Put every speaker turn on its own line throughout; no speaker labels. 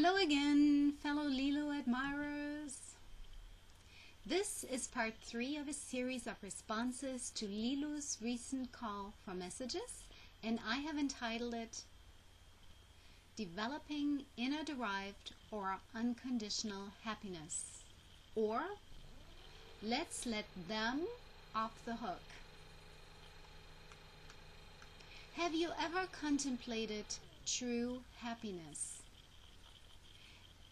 Hello again, fellow Lilou admirers. This is part 3 of a series of responses to Lilou's recent call for messages, and I have entitled it Developing Inner-Derived or Unconditional Happiness, or Let's Let Them Off the Hook. Have you ever contemplated true happiness?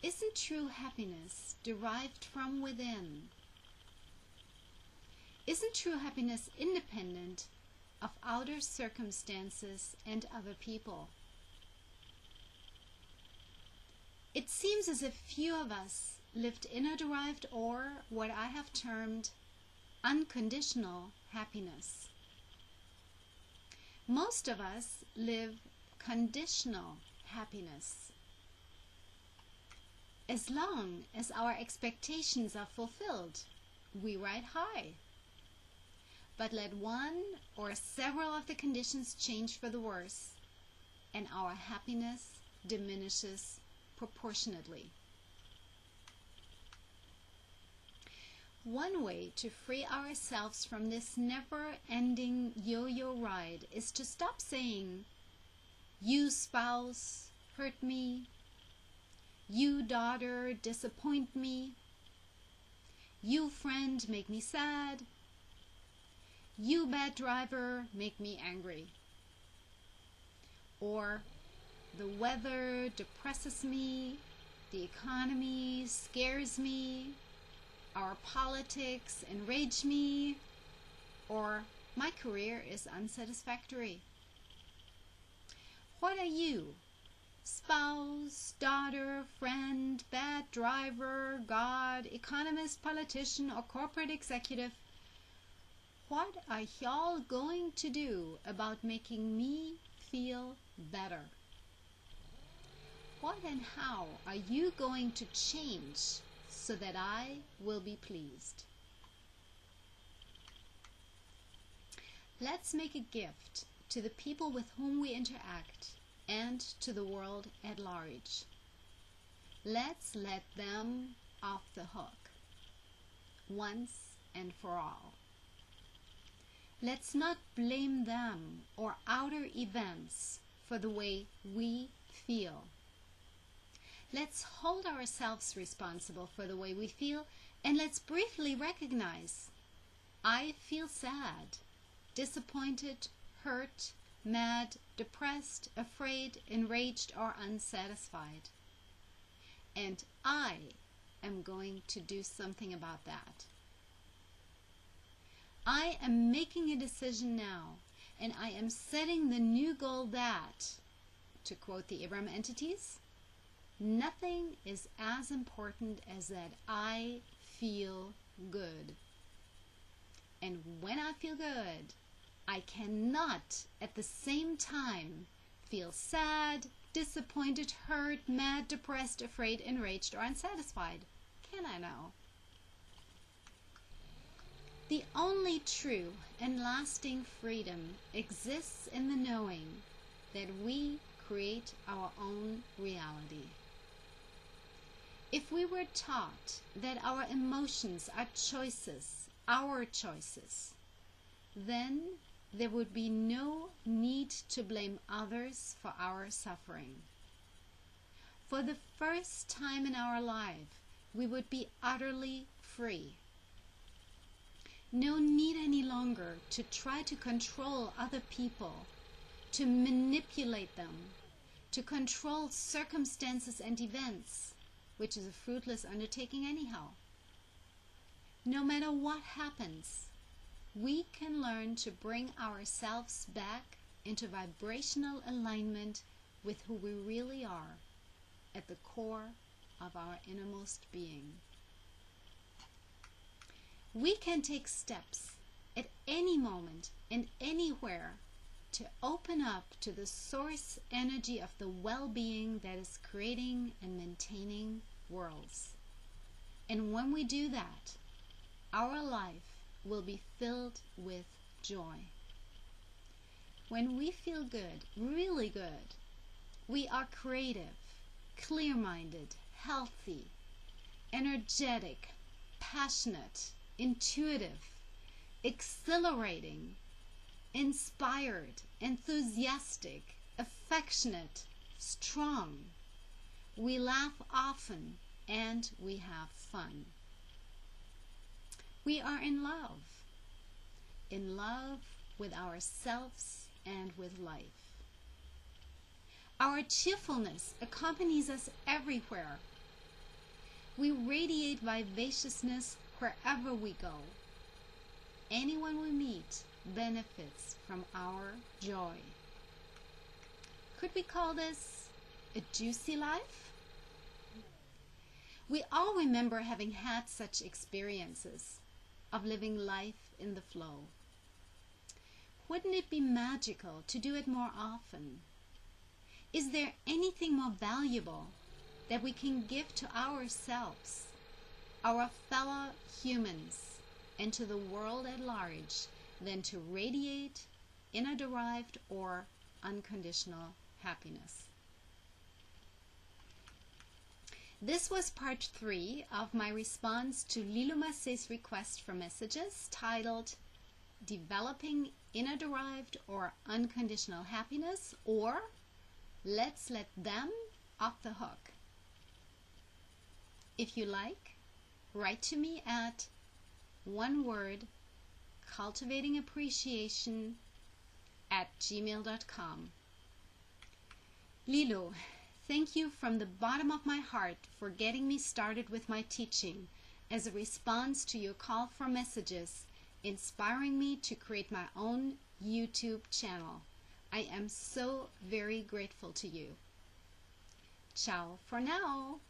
Isn't true happiness derived from within? Isn't true happiness independent of outer circumstances and other people? It seems as if few of us lived inner-derived, or what I have termed unconditional happiness. Most of us live conditional happiness. As long as our expectations are fulfilled, we ride high. But let one or several of the conditions change for the worse, and our happiness diminishes proportionately. One way to free ourselves from this never-ending yo-yo ride is to stop saying, "You spouse hurt me," "You daughter disappoint me," "You friend make me sad," "You bad driver make me angry," or "The weather depresses me," "The economy scares me," "Our politics enrage me," or "My career is unsatisfactory." What are you? Spouse, daughter, friend, bad driver, God, economist, politician, or corporate executive? What are y'all going to do about making me feel better? What and how are you going to change so that I will be pleased? Let's make a gift to the people with whom we interact and to the world at large. Let's let them off the hook, once and for all. Let's not blame them or outer events for the way we feel. Let's hold ourselves responsible for the way we feel, and let's briefly recognize, I feel sad, disappointed, hurt, mad, depressed, afraid, enraged, or unsatisfied. And I am going to do something about that. I am making a decision now, and I am setting the new goal that, to quote the Abraham entities, nothing is as important as that I feel good. And when I feel good, I cannot at the same time feel sad, disappointed, hurt, mad, depressed, afraid, enraged, or unsatisfied. Can I now? The only true and lasting freedom exists in the knowing that we create our own reality. If we were taught that our emotions are choices, our choices, then there would be no need to blame others for our suffering. For the first time in our life, we would be utterly free. No need any longer to try to control other people, to manipulate them, to control circumstances and events, which is a fruitless undertaking anyhow. No matter what happens, we can learn to bring ourselves back into vibrational alignment with who we really are at the core of our innermost being. We can take steps at any moment and anywhere to open up to the source energy of the well-being that is creating and maintaining worlds. And when we do that, our life will be filled with joy. When we feel good, really good, we are creative, clear-minded, healthy, energetic, passionate, intuitive, exhilarating, inspired, enthusiastic, affectionate, strong. We laugh often and we have fun. We are in love with ourselves and with life. Our cheerfulness accompanies us everywhere. We radiate vivaciousness wherever we go. Anyone we meet benefits from our joy. Could we call this a juicy life? We all remember having had such experiences of living life in the flow. Wouldn't it be magical to do it more often? Is there anything more valuable that we can give to ourselves, our fellow humans, and to the world at large than to radiate inner-derived or unconditional happiness? This was part 3 of my response to Lilou Massey's request for messages titled Developing Inner-Derived or Unconditional Happiness, or Let's Let Them Off the Hook. If you like, write to me at one word, cultivatingappreciation@gmail.com. Lilou, thank you from the bottom of my heart for getting me started with my teaching as a response to your call for messages, inspiring me to create my own YouTube channel. I am so very grateful to you. Ciao for now.